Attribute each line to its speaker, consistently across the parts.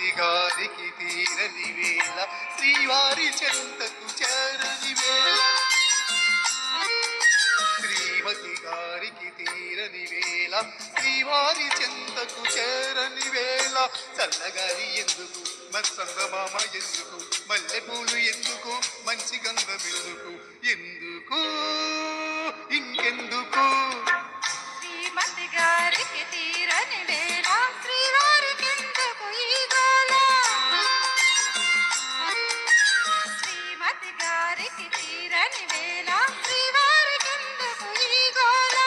Speaker 1: శ్రీమతి గారికి తీరని వేళ శ్రీవారి చెంతకు చేరని వేళ శ్రీమతి గారికి తీరని వేళ శ్రీవారి చెంతకు చేరని వేళ చల్లగాలి ఎందుకు మత్సంగమామ ఎందుకు మల్లెపూలు ఎందుకు మంచి గంధం ఎందుకు ఎందుకు ఇంకెందుకు
Speaker 2: శ్రీమతి గారికి తీరని వేళ శ్రీవారికి ఎందుకు ఈ గోల శ్రీమతి గారికి తీరని వేళ శ్రీవారికి ఎందుకు ఈ గోల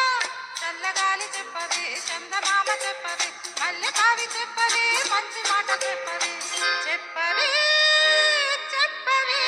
Speaker 2: చల్లగాలి చెప్పవే చందమామ చెప్పవే మల్లె కావి చెప్పవే మంచి మాట చెప్పవే చెప్పవే చెప్పవే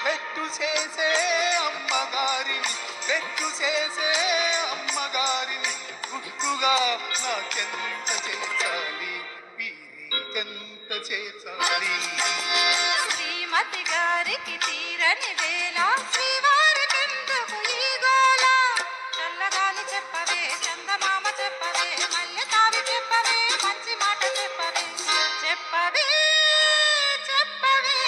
Speaker 1: పెట్టు చేసే అమ్మగారిని పెట్టు చేసే అమ్మగారిని గుట్టుగా నాకెంత చేర్చాలి వీరికెంత చేర్చాలి
Speaker 2: శ్రీమతి గారికి తీరని వేళ శ్రీవారికి ఎందుకు ఈ గోల చల్లగాలి చెప్పవే చందమామ చెప్పవే మల్లె తావి చెప్పవే మంచి మాట చెప్పవే చెప్పవే చెప్పవే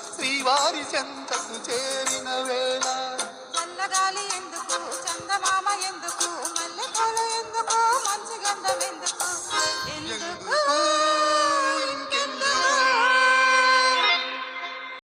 Speaker 1: శ్రీవారి చెంతకు చేరిన వేళ
Speaker 2: చల్లగాలి ఎందుకు చందమామ ఎందుకు